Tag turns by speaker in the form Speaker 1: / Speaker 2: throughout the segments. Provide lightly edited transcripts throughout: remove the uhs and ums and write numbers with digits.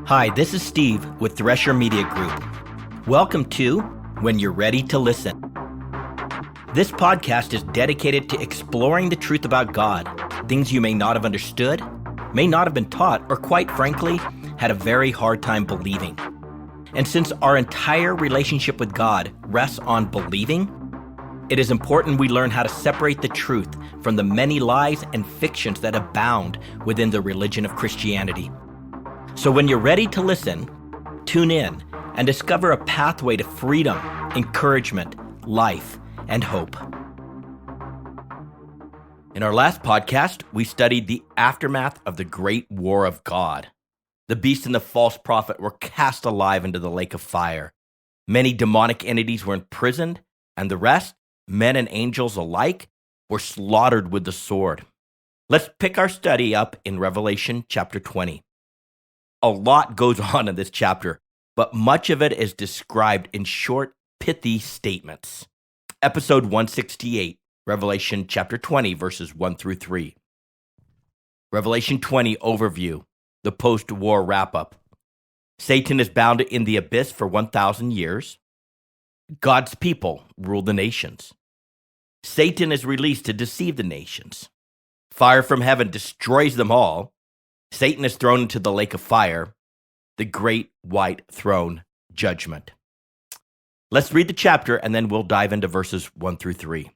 Speaker 1: Hi, this is Steve with Thresher Media Group. Welcome to When You're Ready to Listen. This podcast is dedicated to exploring the truth about God, things you may not have understood, may not have been taught, or quite frankly, had a very hard time believing. And since our entire relationship with God rests on believing, it is important we learn how to separate the truth from the many lies and fictions that abound within the religion of Christianity. So when you're ready to listen, tune in and discover a pathway to freedom, encouragement, life, and hope. In our last podcast, we studied the aftermath of the Great War of God. The beast and the false prophet were cast alive into the lake of fire. Many demonic entities were imprisoned, and the rest, men and angels alike, were slaughtered with the sword. Let's pick our study up in Revelation chapter 20. A lot goes on in this chapter, but much of it is described in short, pithy statements. Episode 168, Revelation chapter 20, verses 1 through 3. Revelation 20 overview, the post-war wrap-up. Satan is bound in the abyss for 1,000 years. God's people rule the nations. Satan is released to deceive the nations. Fire from heaven destroys them all. Satan is thrown into the lake of fire, the great white throne judgment. Let's read the chapter and then we'll dive into verses 1 through 3.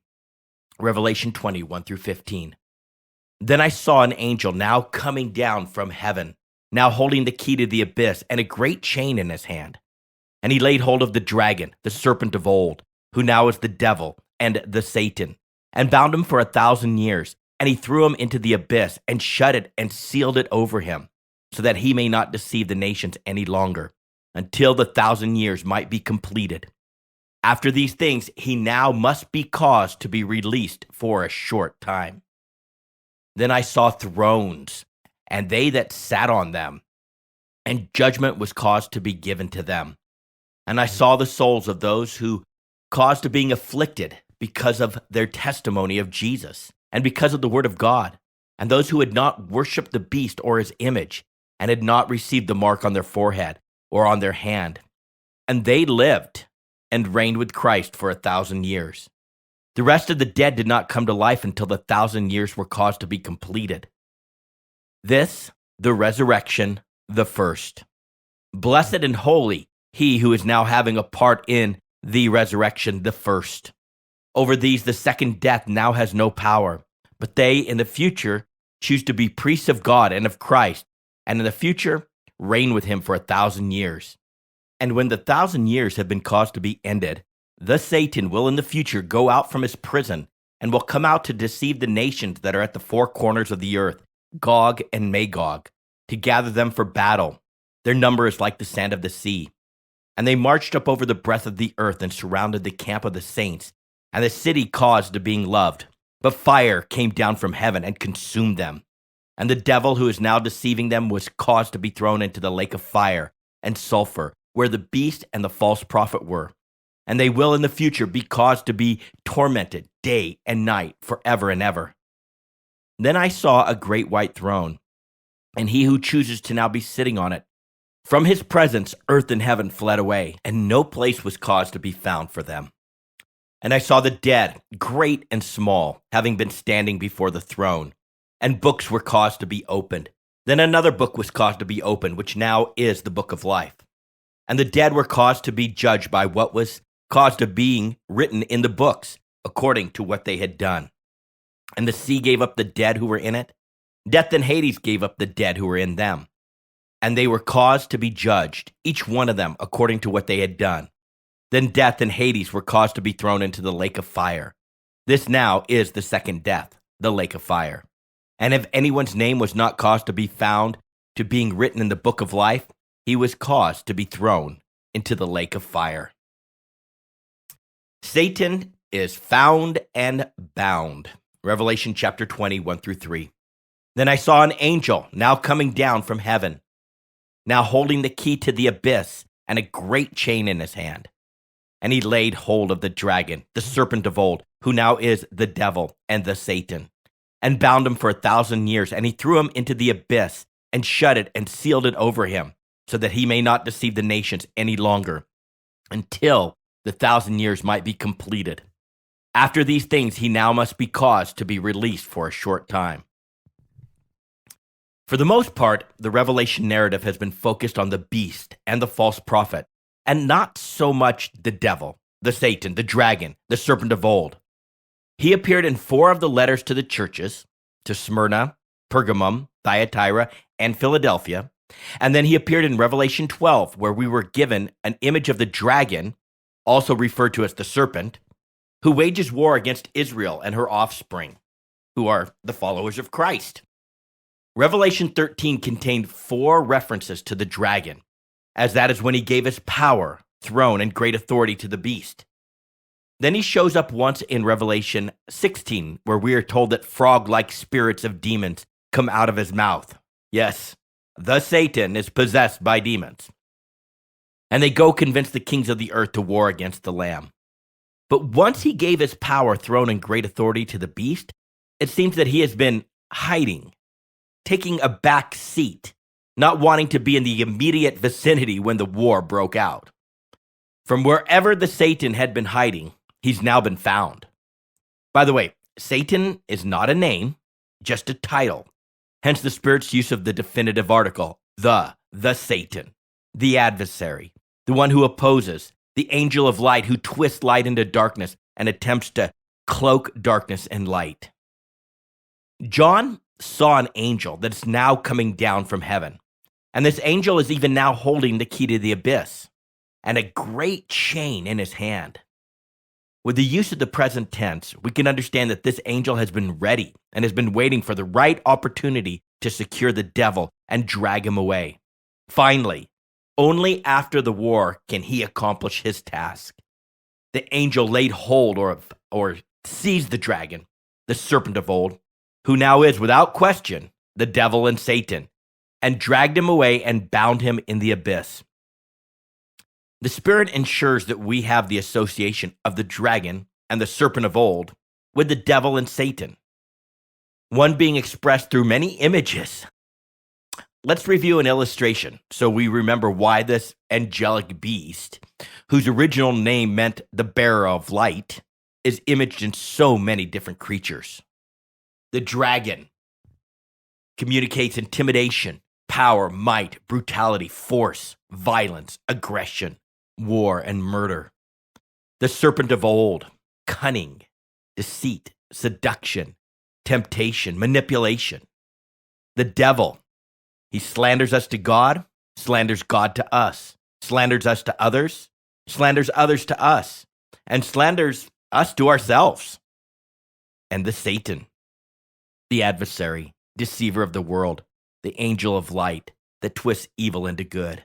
Speaker 1: Revelation 20, 1 through 15. Then I saw an angel now coming down from heaven, now holding the key to the abyss and a great chain in his hand. And he laid hold of the dragon, the serpent of old, who now is the devil and the Satan, and bound him for 1,000 years. And he threw him into the abyss and shut it and sealed it over him, so that he may not deceive the nations any longer, until the 1,000 years might be completed. After these things, he now must be caused to be released for a short time. Then I saw thrones, and they that sat on them, and judgment was caused to be given to them. And I saw the souls of those who caused to being afflicted because of their testimony of Jesus, and because of the word of God, and those who had not worshipped the beast or his image, and had not received the mark on their forehead or on their hand. And they lived and reigned with Christ for 1,000 years. The rest of the dead did not come to life until the 1,000 years were caused to be completed. This, the resurrection, the first. Blessed and holy he who is now having a part in the resurrection, the first. Over these, the second death now has no power, but they in the future choose to be priests of God and of Christ, and in the future reign with him for 1,000 years. And when the 1,000 years have been caused to be ended, the Satan will in the future go out from his prison and will come out to deceive the nations that are at the four corners of the earth, Gog and Magog, to gather them for battle. Their number is like the sand of the sea. And they marched up over the breadth of the earth and surrounded the camp of the saints, and the city caused to being loved. But fire came down from heaven and consumed them. And the devil who is now deceiving them was caused to be thrown into the lake of fire and sulfur, where the beast and the false prophet were. And they will in the future be caused to be tormented day and night forever and ever. Then I saw a great white throne, and he who chooses to now be sitting on it. From his presence, earth and heaven fled away, and no place was caused to be found for them. And I saw the dead, great and small, having been standing before the throne, and books were caused to be opened. Then another book was caused to be opened, which now is the book of life. And the dead were caused to be judged by what was caused to being written in the books, according to what they had done. And the sea gave up the dead who were in it. Death and Hades gave up the dead who were in them. And they were caused to be judged, each one of them according to what they had done. Then death and Hades were caused to be thrown into the lake of fire. This now is the second death, the lake of fire. And if anyone's name was not caused to be found to being written in the book of life, he was caused to be thrown into the lake of fire. Satan is found and bound. Revelation chapter 20, 1 through 3. Then I saw an angel now coming down from heaven, now holding the key to the abyss and a great chain in his hand. And he laid hold of the dragon, the serpent of old, who now is the devil and the Satan, and bound him for 1,000 years. And he threw him into the abyss and shut it and sealed it over him, so that he may not deceive the nations any longer, until the 1,000 years might be completed. After these things, he now must be caused to be released for a short time. For the most part, the Revelation narrative has been focused on the beast and the false prophet, and not so much the devil, the Satan, the dragon, the serpent of old. He appeared in 4 of the letters to the churches, to Smyrna, Pergamum, Thyatira, and Philadelphia. And then he appeared in Revelation 12, where we were given an image of the dragon, also referred to as the serpent, who wages war against Israel and her offspring, who are the followers of Christ. Revelation 13 contained 4 references to the dragon, as that is when he gave his power, throne, and great authority to the beast. Then he shows up once in Revelation 16, where we are told that frog-like spirits of demons come out of his mouth. Yes, the Satan is possessed by demons. And they go convince the kings of the earth to war against the Lamb. But once he gave his power, throne, and great authority to the beast, it seems that he has been hiding, taking a back seat, not wanting to be in the immediate vicinity when the war broke out. From wherever the Satan had been hiding, he's now been found. By the way, Satan is not a name, just a title. Hence the Spirit's use of the definitive article, the Satan, the adversary, the one who opposes, the angel of light who twists light into darkness and attempts to cloak darkness in light. John saw an angel that is now coming down from heaven. And this angel is even now holding the key to the abyss and a great chain in his hand. With the use of the present tense, we can understand that this angel has been ready and has been waiting for the right opportunity to secure the devil and drag him away. Finally, only after the war can he accomplish his task. The angel laid hold or seized the dragon, the serpent of old, who now is, without question, the devil and Satan, and dragged him away and bound him in the abyss. The Spirit ensures that we have the association of the dragon and the serpent of old with the devil and Satan, one being expressed through many images. Let's review an illustration so we remember why this angelic beast, whose original name meant the bearer of light, is imaged in so many different creatures. The dragon communicates intimidation, power, might, brutality, force, violence, aggression, war, and murder. The serpent of old, cunning, deceit, seduction, temptation, manipulation. The devil, he slanders us to God, slanders God to us, slanders us to others, slanders others to us, and slanders us to ourselves. And the Satan, the adversary, deceiver of the world, the angel of light that twists evil into good.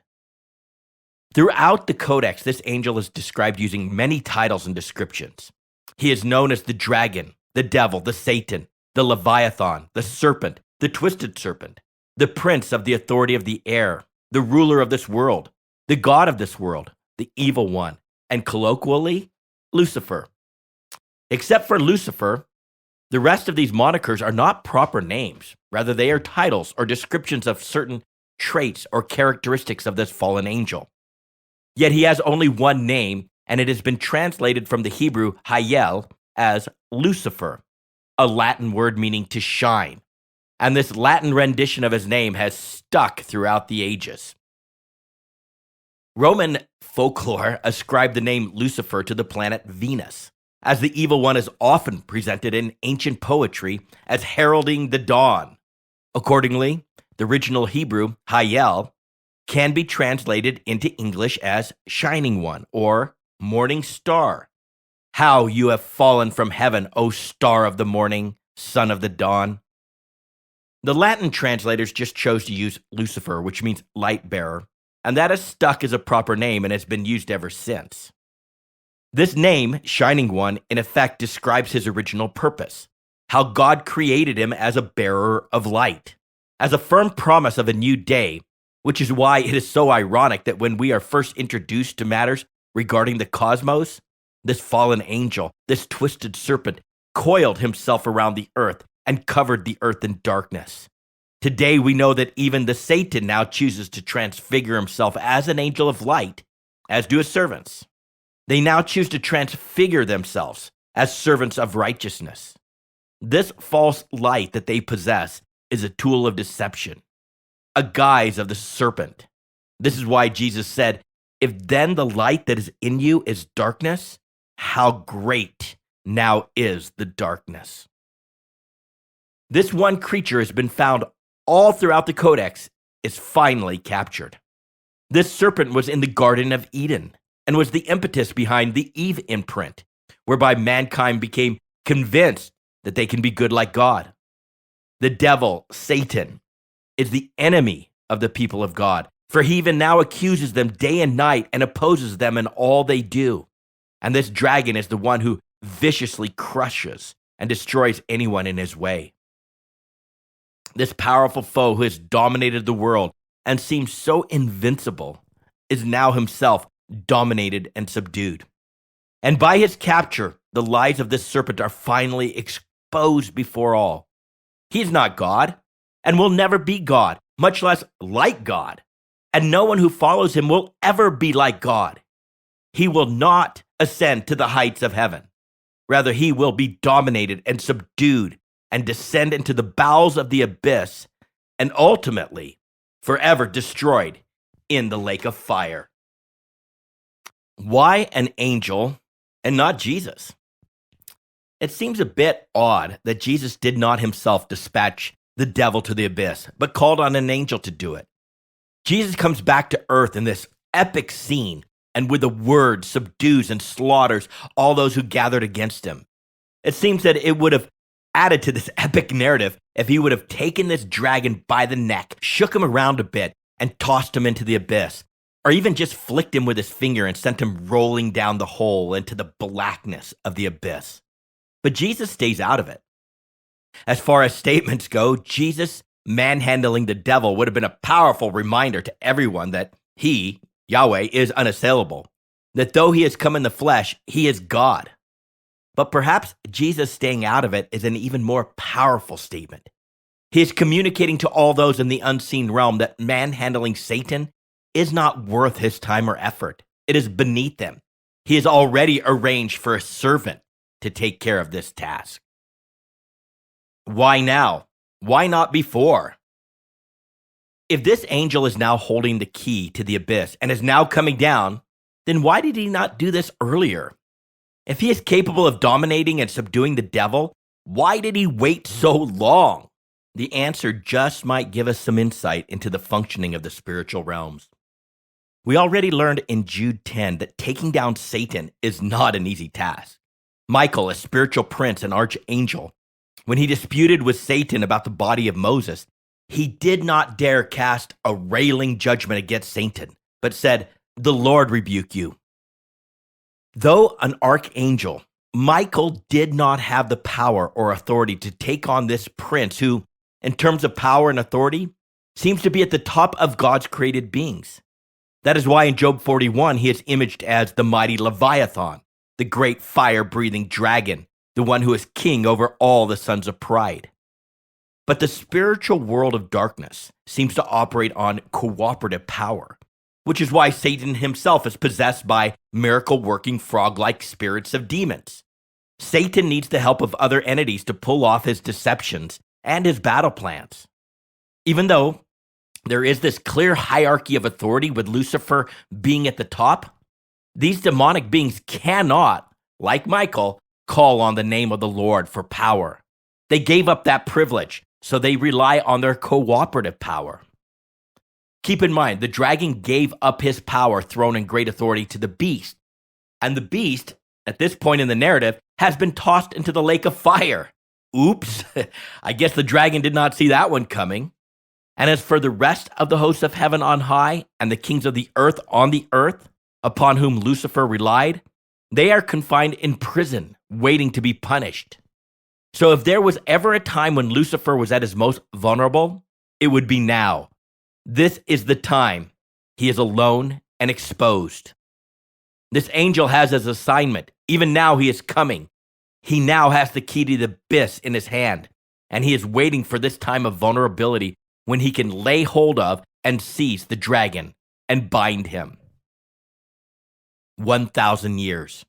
Speaker 1: Throughout the Codex, this angel is described using many titles and descriptions. He is known as the dragon, the devil, the Satan, the Leviathan, the serpent, the twisted serpent, the prince of the authority of the air, the ruler of this world, the god of this world, the evil one, and colloquially, Lucifer. Except for Lucifer, the rest of these monikers are not proper names. Rather, they are titles or descriptions of certain traits or characteristics of this fallen angel. Yet he has only one name, and it has been translated from the Hebrew Hayel as Lucifer, a Latin word meaning to shine. And this Latin rendition of his name has stuck throughout the ages. Roman folklore ascribed the name Lucifer to the planet Venus, as the evil one is often presented in ancient poetry as heralding the dawn. Accordingly, the original Hebrew, Hayel, can be translated into English as shining one or morning star. How you have fallen from heaven, O star of the morning, son of the dawn. The Latin translators just chose to use Lucifer, which means light bearer, and that has stuck as a proper name and has been used ever since. This name, Shining One, in effect describes his original purpose, how God created him as a bearer of light, as a firm promise of a new day, which is why it is so ironic that when we are first introduced to matters regarding the cosmos, this fallen angel, this twisted serpent, coiled himself around the earth and covered the earth in darkness. Today, we know that even the Satan now chooses to transfigure himself as an angel of light, as do his servants. They now choose to transfigure themselves as servants of righteousness. This false light that they possess is a tool of deception, a guise of the serpent. This is why Jesus said, "If then the light that is in you is darkness, how great now is the darkness." This one creature has been found all throughout the Codex, is finally captured. This serpent was in the Garden of Eden and was the impetus behind the Eve imprint, whereby mankind became convinced that they can be good like God. The devil, Satan, is the enemy of the people of God, for he even now accuses them day and night and opposes them in all they do. And this dragon is the one who viciously crushes and destroys anyone in his way. This powerful foe who has dominated the world and seems so invincible is now himself dominated and subdued. And by his capture, the lies of this serpent are finally exposed before all. He is not God and will never be God, much less like God. And no one who follows him will ever be like God. He will not ascend to the heights of heaven. Rather, he will be dominated and subdued and descend into the bowels of the abyss and ultimately forever destroyed in the lake of fire. Why an angel and not Jesus? It seems a bit odd that Jesus did not himself dispatch the devil to the abyss, but called on an angel to do it. Jesus comes back to earth in this epic scene and with a word subdues and slaughters all those who gathered against him. It seems that it would have added to this epic narrative if he would have taken this dragon by the neck, shook him around a bit, and tossed him into the abyss, or even just flicked him with his finger and sent him rolling down the hole into the blackness of the abyss. But Jesus stays out of it. As far as statements go, Jesus manhandling the devil would have been a powerful reminder to everyone that he, Yahweh, is unassailable, that though he has come in the flesh, he is God. But perhaps Jesus staying out of it is an even more powerful statement. He is communicating to all those in the unseen realm that manhandling Satan is not worth his time or effort. It is beneath him. He has already arranged for a servant to take care of this task. Why now? Why not before? If this angel is now holding the key to the abyss and is now coming down, then why did he not do this earlier? If he is capable of dominating and subduing the devil, why did he wait so long? The answer just might give us some insight into the functioning of the spiritual realms. We already learned in Jude 10 that taking down Satan is not an easy task. Michael, a spiritual prince and archangel, when he disputed with Satan about the body of Moses, he did not dare cast a railing judgment against Satan, but said, "The Lord rebuke you." Though an archangel, Michael did not have the power or authority to take on this prince who, in terms of power and authority, seems to be at the top of God's created beings. That is why in Job 41, he is imaged as the mighty Leviathan, the great fire-breathing dragon, the one who is king over all the sons of pride. But the spiritual world of darkness seems to operate on cooperative power, which is why Satan himself is possessed by miracle-working frog-like spirits of demons. Satan needs the help of other entities to pull off his deceptions and his battle plans. Even though there is this clear hierarchy of authority with Lucifer being at the top, these demonic beings cannot, like Michael, call on the name of the Lord for power. They gave up that privilege, so they rely on their cooperative power. Keep in mind, the dragon gave up his power, throne, and great authority to the beast. And the beast, at this point in the narrative, has been tossed into the lake of fire. Oops, I guess the dragon did not see that one coming. And as for the rest of the hosts of heaven on high and the kings of the earth on the earth, upon whom Lucifer relied, they are confined in prison, waiting to be punished. So if there was ever a time when Lucifer was at his most vulnerable, it would be now. This is the time he is alone and exposed. This angel has his assignment. Even now he is coming. He now has the key to the abyss in his hand, and he is waiting for this time of vulnerability when he can lay hold of and seize the dragon and bind him. 1,000 years.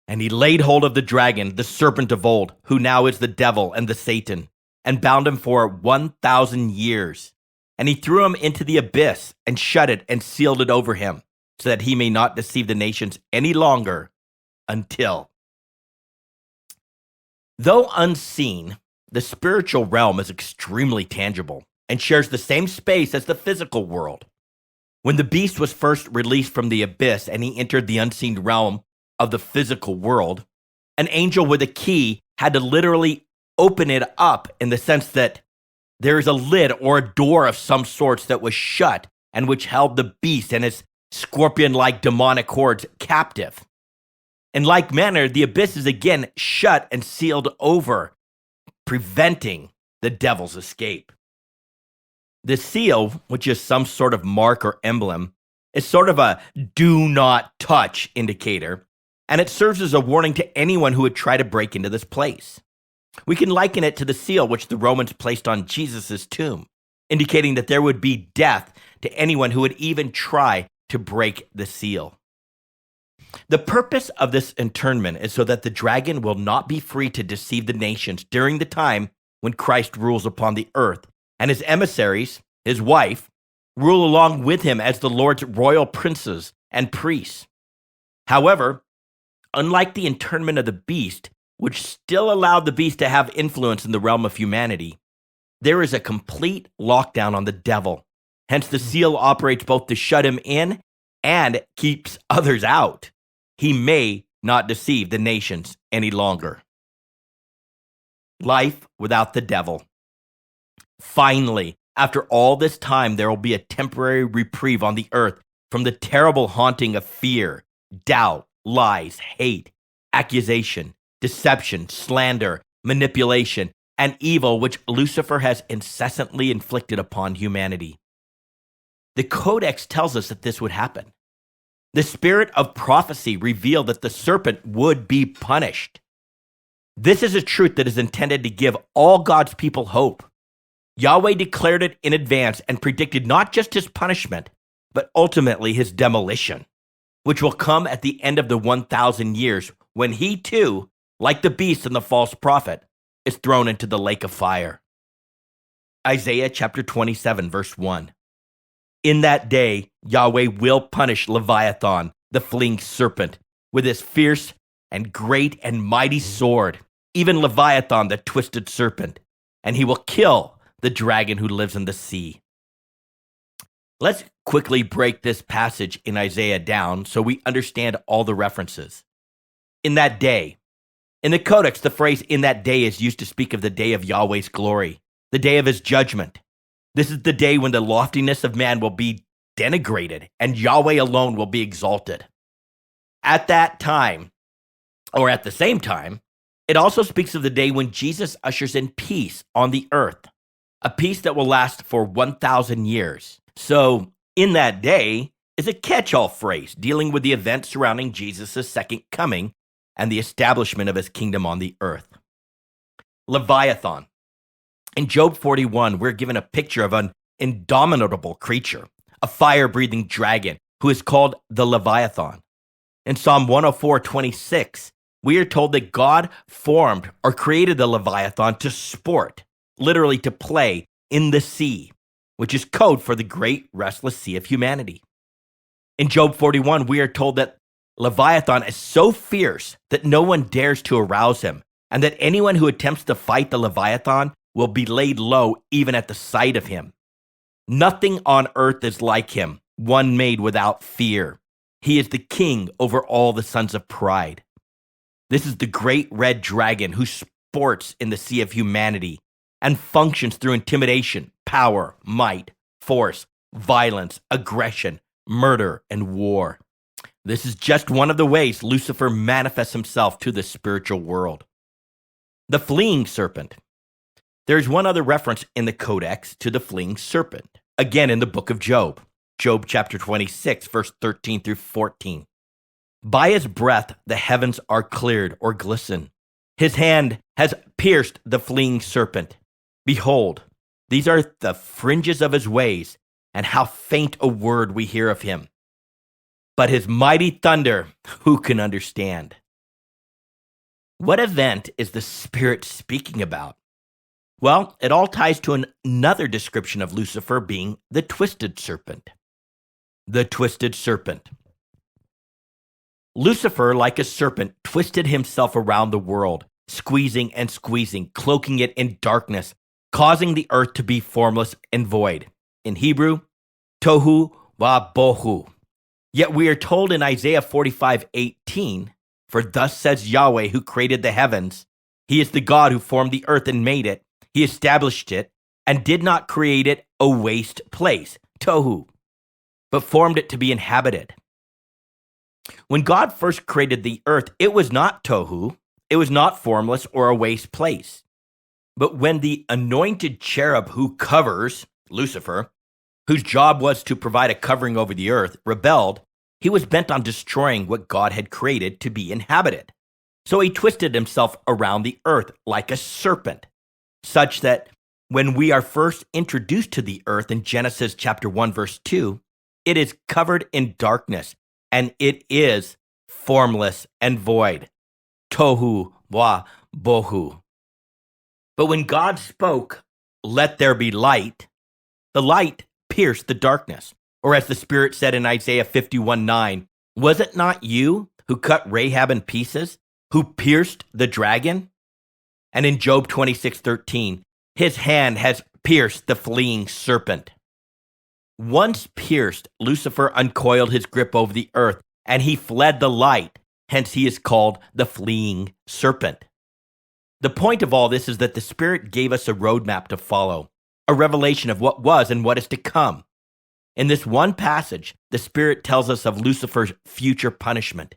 Speaker 1: And he laid hold of the dragon, the serpent of old, who now is the devil and the Satan, and bound him for 1,000 years. And he threw him into the abyss and shut it and sealed it over him, so that he may not deceive the nations any longer until. Though unseen, the spiritual realm is extremely tangible and shares the same space as the physical world. When the beast was first released from the abyss and he entered the unseen realm of the physical world, an angel with a key had to literally open it up, in the sense that there is a lid or a door of some sorts that was shut and which held the beast and his scorpion-like demonic hordes captive. In like manner, the abyss is again shut and sealed over, preventing the devil's escape. The seal, which is some sort of mark or emblem, is sort of a do not touch indicator, and it serves as a warning to anyone who would try to break into this place. We can liken it to the seal which the Romans placed on Jesus' tomb, indicating that there would be death to anyone who would even try to break the seal. The purpose of this internment is so that the dragon will not be free to deceive the nations during the time when Christ rules upon the earth, and his emissaries, his wife, rule along with him as the Lord's royal princes and priests. However, unlike the internment of the beast, which still allowed the beast to have influence in the realm of humanity, there is a complete lockdown on the devil. Hence, the seal operates both to shut him in and keeps others out. He may not deceive the nations any longer. Life without the devil. Finally, after all this time, there will be a temporary reprieve on the earth from the terrible haunting of fear, doubt, lies, hate, accusation, deception, slander, manipulation, and evil which Lucifer has incessantly inflicted upon humanity. The Codex tells us that this would happen. The spirit of prophecy revealed that the serpent would be punished. This is a truth that is intended to give all God's people hope. Yahweh declared it in advance and predicted not just his punishment, but ultimately his demolition, which will come at the end of the 1,000 years, when he too, like the beast and the false prophet, is thrown into the lake of fire. Isaiah chapter 27, verse 1. In that day, Yahweh will punish Leviathan, the fleeing serpent, with his fierce and great and mighty sword, even Leviathan, the twisted serpent, and he will kill the dragon who lives in the sea. Let's quickly break this passage in Isaiah down so we understand all the references. In that day. In the Codex, the phrase "in that day" is used to speak of the day of Yahweh's glory, the day of his judgment. This is the day when the loftiness of man will be denigrated and Yahweh alone will be exalted. At that time, or at the same time, it also speaks of the day when Jesus ushers in peace on the earth, a peace that will last for 1,000 years. So, in that day is a catch-all phrase dealing with the events surrounding Jesus' second coming and the establishment of his kingdom on the earth. Leviathan. In Job 41, we're given a picture of an indomitable creature, a fire-breathing dragon who is called the Leviathan. In Psalm 104:26, we are told that God formed or created the Leviathan to sport, literally to play, in the sea, which is code for the great restless sea of humanity. In Job 41, we are told that Leviathan is so fierce that no one dares to arouse him, and that anyone who attempts to fight the Leviathan will be laid low even at the sight of him. Nothing on earth is like him, one made without fear. He is the king over all the sons of pride. This is the great red dragon who sports in the sea of humanity and functions through intimidation, power, might, force, violence, aggression, murder, and war. This is just one of the ways Lucifer manifests himself to the spiritual world. The fleeing serpent. There is one other reference in the Codex to the fleeing serpent, again in the book of Job, Job chapter 26, verse 13 through 14. By his breath the heavens are cleared or glisten. His hand has pierced the fleeing serpent. Behold, These are the fringes of his ways, and how faint a word we hear of him. But his mighty thunder, who can understand? What event is the Spirit speaking about? Well, it all ties to another description of Lucifer being the twisted serpent. The twisted serpent. Lucifer, like a serpent, twisted himself around the world, squeezing and squeezing, cloaking it in darkness, causing the earth to be formless and void. In Hebrew, tohu wa bohu. Yet we are told in Isaiah 45:18, for thus says Yahweh who created the heavens, he is the God who formed the earth and made it, he established it, and did not create it a waste place, tohu, but formed it to be inhabited. When God first created the earth, it was not tohu, it was not formless or a waste place. But when the anointed cherub who covers, Lucifer, whose job was to provide a covering over the earth, rebelled, he was bent on destroying what God had created to be inhabited. So he twisted himself around the earth like a serpent, such that when we are first introduced to the earth in Genesis chapter 1, verse 2, it is covered in darkness, and it is formless and void. Tohu wa bohu. But when God spoke, let there be light, the light pierced the darkness. Or as the Spirit said in Isaiah 51:9, was it not you who cut Rahab in pieces, who pierced the dragon? And in Job 26:13, his hand has pierced the fleeing serpent. Once pierced, Lucifer uncoiled his grip over the earth, and he fled the light. Hence he is called the fleeing serpent. The point of all this is that the Spirit gave us a roadmap to follow, a revelation of what was and what is to come. In this one passage, the Spirit tells us of Lucifer's future punishment.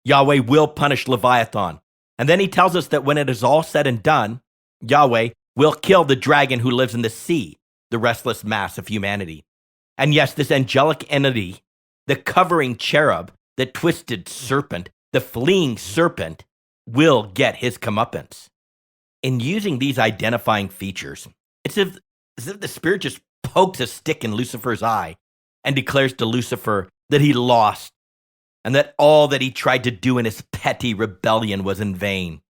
Speaker 1: Yahweh will punish Leviathan. And then he tells us that when it is all said and done, Yahweh will kill the dragon who lives in the sea, the restless mass of humanity. And yes, this angelic entity, the covering cherub, the twisted serpent, the fleeing serpent, will get his comeuppance. In using these identifying features, it's as if the Spirit just pokes a stick in Lucifer's eye and declares to Lucifer that he lost and that all that he tried to do in his petty rebellion was in vain.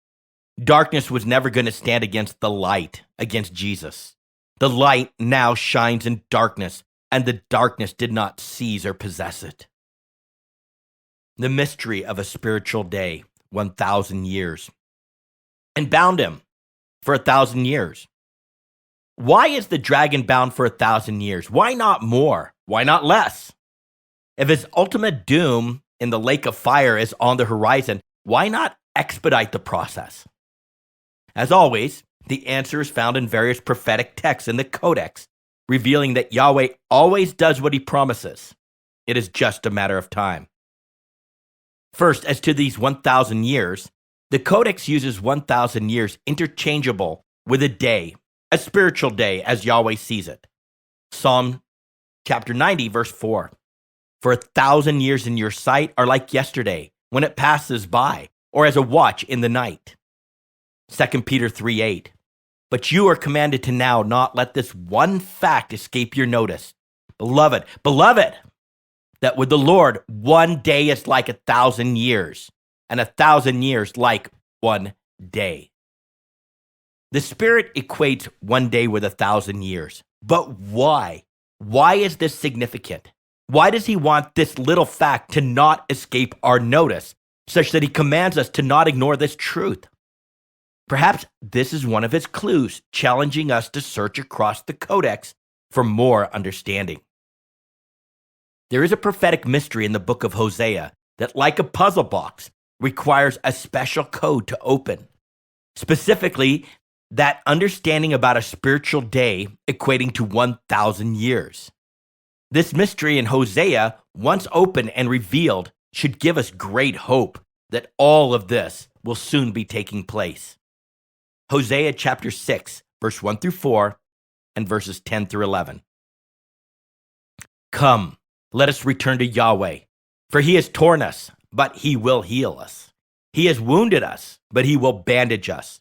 Speaker 1: Darkness was never going to stand against the light, against Jesus. The light now shines in darkness, and the darkness did not seize or possess it. The mystery of a spiritual day, 1,000 years, and bound him for 1,000 years. Why is the dragon bound for 1,000 years? Why not more? Why not less? If his ultimate doom in the lake of fire is on the horizon, why not expedite the process? As always, the answer is found in various prophetic texts in the Codex, revealing that Yahweh always does what he promises. It is just a matter of time. First, as to these 1,000 years, the Codex uses 1,000 years interchangeable with a day, a spiritual day as Yahweh sees it. Psalm chapter 90, verse 4. For 1,000 years in your sight are like yesterday, when it passes by, or as a watch in the night. 2 Peter 3:8. But you are commanded to now not let this one fact escape your notice. Beloved, that with the Lord, one day is like 1,000 years, and 1,000 years like one day. The Spirit equates one day with 1,000 years. But why? Why is this significant? Why does he want this little fact to not escape our notice, such that he commands us to not ignore this truth? Perhaps this is one of his clues, challenging us to search across the Codex for more understanding. There is a prophetic mystery in the book of Hosea that, like a puzzle box, requires a special code to open. Specifically, that understanding about a spiritual day equating to 1,000 years. This mystery in Hosea, once opened and revealed, should give us great hope that all of this will soon be taking place. Hosea chapter 6, verse 1 through 4, and verses 10 through 11. Come, let us return to Yahweh, for he has torn us, but he will heal us. He has wounded us, but he will bandage us.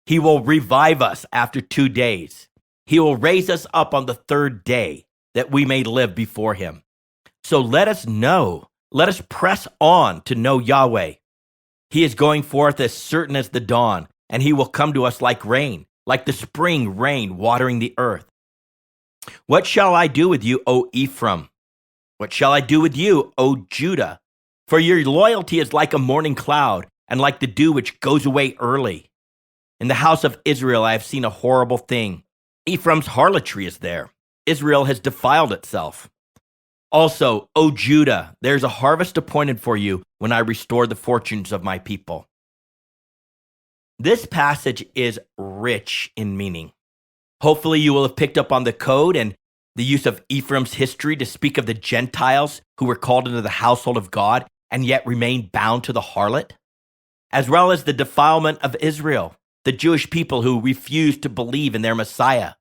Speaker 1: He will revive us after 2 days. He will raise us up on the third day that we may live before him. So let us press on to know Yahweh. He is going forth as certain as the dawn, and he will come to us like rain, like the spring rain watering the earth. What shall I do with you, O Ephraim? What shall I do with you, O Judah? For your loyalty is like a morning cloud, and like the dew which goes away early. In the house of Israel I have seen a horrible thing. Ephraim's harlotry is there. Israel has defiled itself. Also, O Judah, there is a harvest appointed for you when I restore the fortunes of my people. This passage is rich in meaning. Hopefully you will have picked up on the code and the use of Ephraim's history to speak of the Gentiles who were called into the household of God and yet remained bound to the harlot, as well as the defilement of Israel, the Jewish people who refused to believe in their Messiah.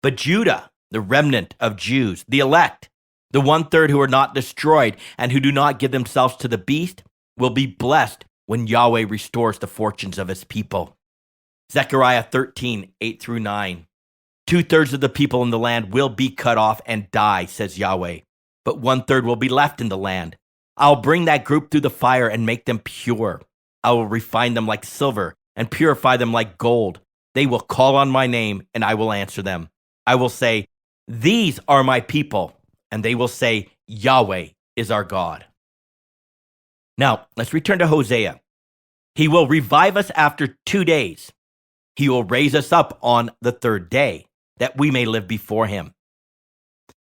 Speaker 1: But Judah, the remnant of Jews, the elect, the 1/3 who are not destroyed and who do not give themselves to the beast, will be blessed when Yahweh restores the fortunes of his people. Zechariah 13, 8-9. 2/3 of the people in the land will be cut off and die, says Yahweh, but 1/3 will be left in the land. I'll bring that group through the fire and make them pure. I will refine them like silver and purify them like gold. They will call on my name and I will answer them. I will say, these are my people, and they will say, Yahweh is our God. Now, let's return to Hosea. He will revive us after 2 days. He will raise us up on the third day, that we may live before him.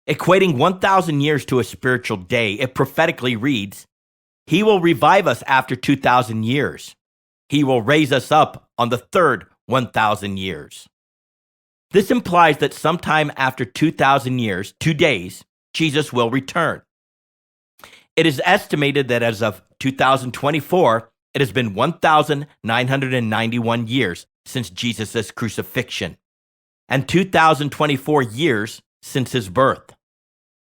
Speaker 1: Equating 1,000 years to a spiritual day, it prophetically reads, he will revive us after 2,000 years. He will raise us up on the third 1,000 years. This implies that sometime after 2,000 years, 2 days, Jesus will return. It is estimated that as of 2024, it has been 1,991 years since Jesus' crucifixion, and 2,024 years since his birth.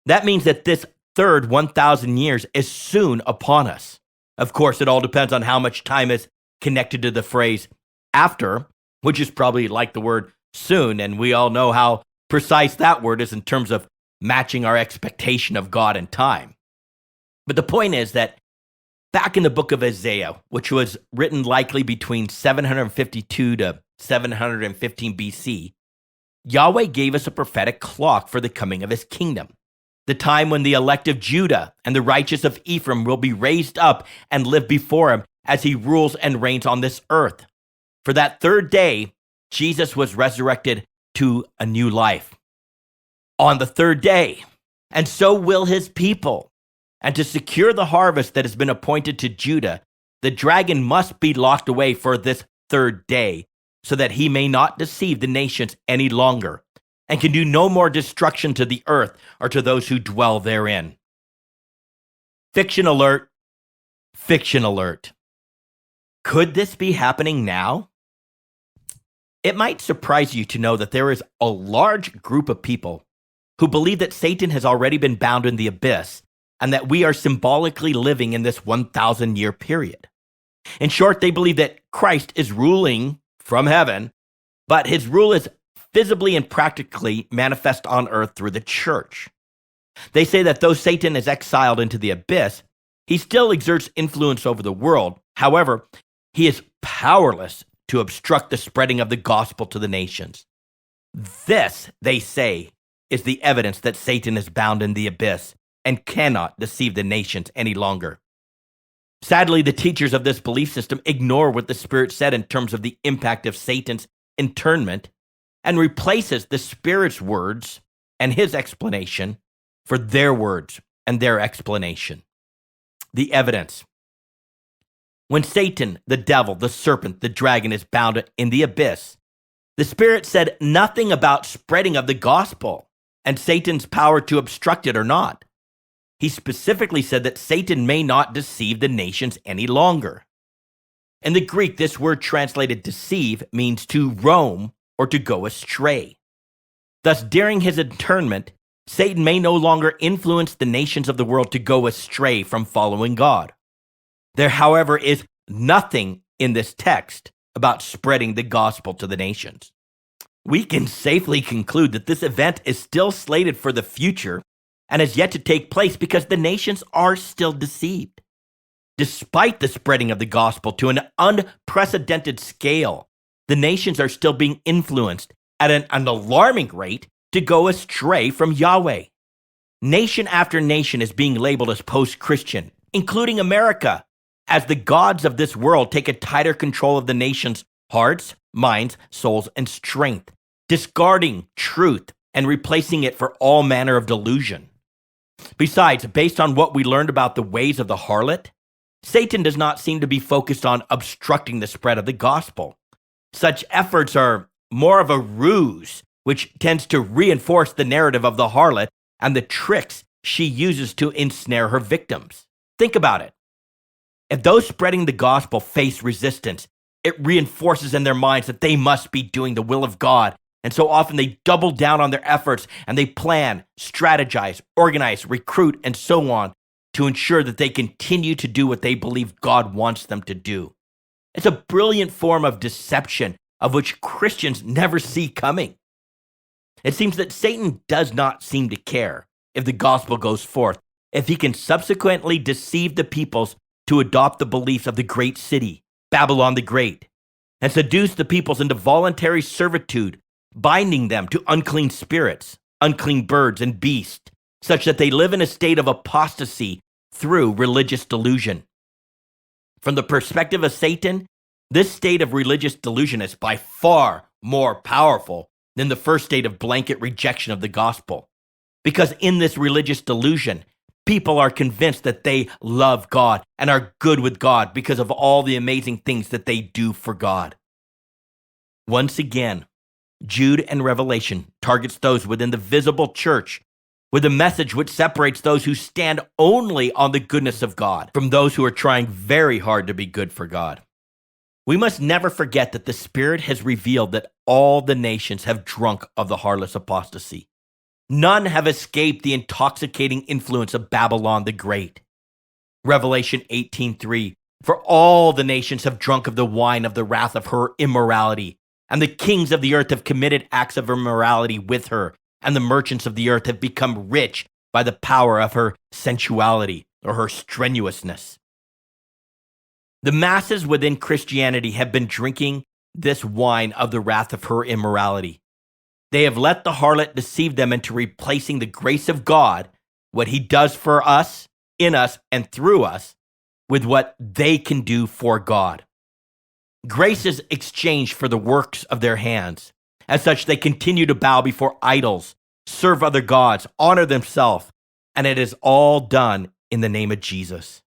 Speaker 1: That means that this third 1,000 years is soon upon us. Of course, it all depends on how much time is connected to the phrase after, which is probably like the word soon, and we all know how precise that word is in terms of matching our expectation of God and time. But the point is that back in the book of Hosea, which was written likely between 752 to 715 BC, Yahweh gave us a prophetic clock for the coming of his kingdom, the time when the elect of Judah and the righteous of Ephraim will be raised up and live before him as he rules and reigns on this earth. For that third day, Jesus was resurrected to a new life on the third day, and so will his people. And to secure the harvest that has been appointed to Judah, the dragon must be locked away for this third day, so that he may not deceive the nations any longer, and can do no more destruction to the earth or to those who dwell therein. Fiction alert. Fiction alert. Could this be happening now? It might surprise you to know that there is a large group of people who believe that Satan has already been bound in the abyss and that we are symbolically living in this 1,000-year period. In short, they believe that Christ is ruling from heaven, but his rule is visibly and practically manifest on earth through the church. They say that though Satan is exiled into the abyss, he still exerts influence over the world. However, he is powerless to obstruct the spreading of the gospel to the nations. This, they say, is the evidence that Satan is bound in the abyss and cannot deceive the nations any longer. Sadly, the teachers of this belief system ignore what the Spirit said in terms of the impact of Satan's internment and replaces the Spirit's words and his explanation for their words and their explanation. The evidence. When Satan, the devil, the serpent, the dragon is bound in the abyss, the Spirit said nothing about spreading of the gospel and Satan's power to obstruct it or not. He specifically said that Satan may not deceive the nations any longer. In the Greek, this word translated deceive means to roam or to go astray. Thus, during his internment, Satan may no longer influence the nations of the world to go astray from following God. There, however, is nothing in this text about spreading the gospel to the nations. We can safely conclude that this event is still slated for the future and has yet to take place because the nations are still deceived. Despite the spreading of the gospel to an unprecedented scale, the nations are still being influenced at an alarming rate to go astray from Yahweh. Nation after nation is being labeled as post-Christian, including America, as the gods of this world take a tighter control of the nation's hearts, minds, souls, and strength, discarding truth and replacing it for all manner of delusion. Besides, based on what we learned about the ways of the harlot, Satan does not seem to be focused on obstructing the spread of the gospel. Such efforts are more of a ruse, which tends to reinforce the narrative of the harlot and the tricks she uses to ensnare her victims. Think about it. If those spreading the gospel face resistance, it reinforces in their minds that they must be doing the will of God. And so often they double down on their efforts and they plan, strategize, organize, recruit, and so on to ensure that they continue to do what they believe God wants them to do. It's a brilliant form of deception of which Christians never see coming. It seems that Satan does not seem to care if the gospel goes forth, if he can subsequently deceive the peoples to adopt the beliefs of the great city, Babylon the Great, and seduce the peoples into voluntary servitude, binding them to unclean spirits, unclean birds, and beasts, such that they live in a state of apostasy through religious delusion. From the perspective of Satan, this state of religious delusion is by far more powerful than the first state of blanket rejection of the gospel. Because in this religious delusion, people are convinced that they love God and are good with God because of all the amazing things that they do for God. Once again, Jude and Revelation targets those within the visible church with a message which separates those who stand only on the goodness of God from those who are trying very hard to be good for God. We must never forget that the Spirit has revealed that all the nations have drunk of the harlot's apostasy. None have escaped the intoxicating influence of Babylon the Great. Revelation 18:3, for all the nations have drunk of the wine of the wrath of her immorality, and the kings of the earth have committed acts of immorality with her, and the merchants of the earth have become rich by the power of her sensuality or her strenuousness. The masses within Christianity have been drinking this wine of the wrath of her immorality. They have let the harlot deceive them into replacing the grace of God, what he does for us, in us, and through us, with what they can do for God. Grace is exchanged for the works of their hands. As such, they continue to bow before idols, serve other gods, honor themselves, and it is all done in the name of Jesus.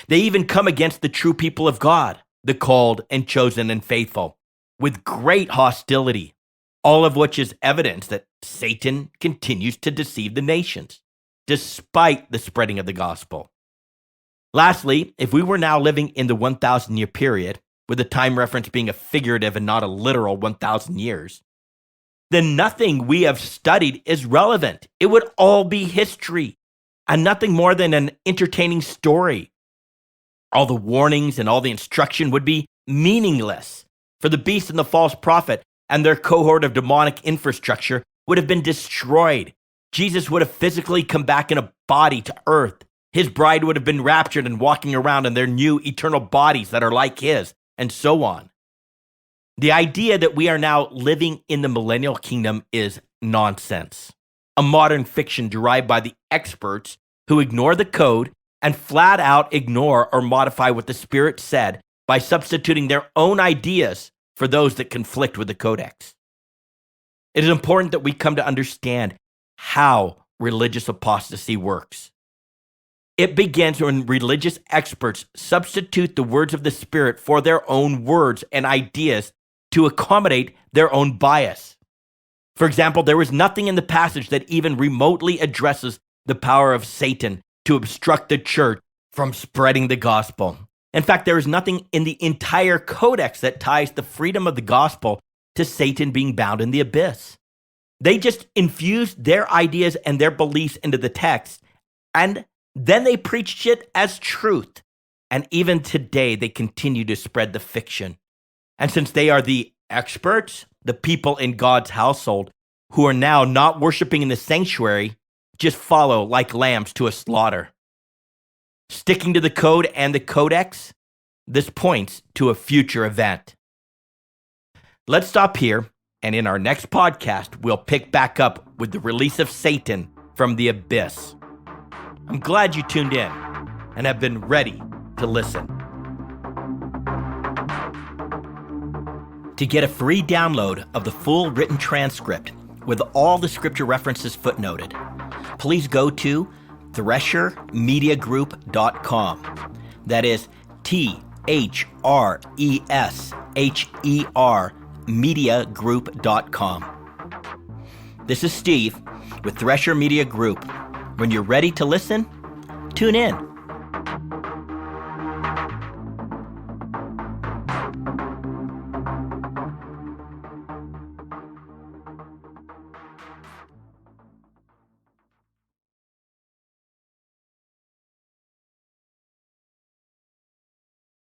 Speaker 1: They even come against the true people of God, the called and chosen and faithful, with great hostility, all of which is evidence that Satan continues to deceive the nations, despite the spreading of the gospel. Lastly, if we were now living in the 1,000-year period, with the time reference being a figurative and not a literal 1,000 years, then nothing we have studied is relevant. It would all be history and nothing more than an entertaining story. All the warnings and all the instruction would be meaningless, for the beast and the false prophet and their cohort of demonic infrastructure would have been destroyed. Jesus would have physically come back in a body to earth. His bride would have been raptured and walking around in their new eternal bodies that are like his, and so on. The idea that we are now living in the millennial kingdom is nonsense. A modern fiction derived by the experts who ignore the code and flat out ignore or modify what the Spirit said by substituting their own ideas for those that conflict with the codex. It is important that we come to understand how religious apostasy works. It begins when religious experts substitute the words of the Spirit for their own words and ideas to accommodate their own bias. For example, there is nothing in the passage that even remotely addresses the power of Satan to obstruct the church from spreading the gospel. In fact, there is nothing in the entire codex that ties the freedom of the gospel to Satan being bound in the abyss. They just infused their ideas and their beliefs into the text, and then they preached it as truth. And even today, they continue to spread the fiction. And since they are the experts, the people in God's household who are now not worshiping in the sanctuary just follow like lambs to a slaughter. Sticking to the code and the codex, this points to a future event. Let's stop here, and in our next podcast, we'll pick back up with the release of Satan from the abyss. I'm glad you tuned in and have been ready to listen. To get a free download of the full written transcript with all the scripture references footnoted, please go to threshermediagroup.com. That is THRESHER mediagroup.com. This is Steve with Thresher Media Group. When you're ready to listen, tune in.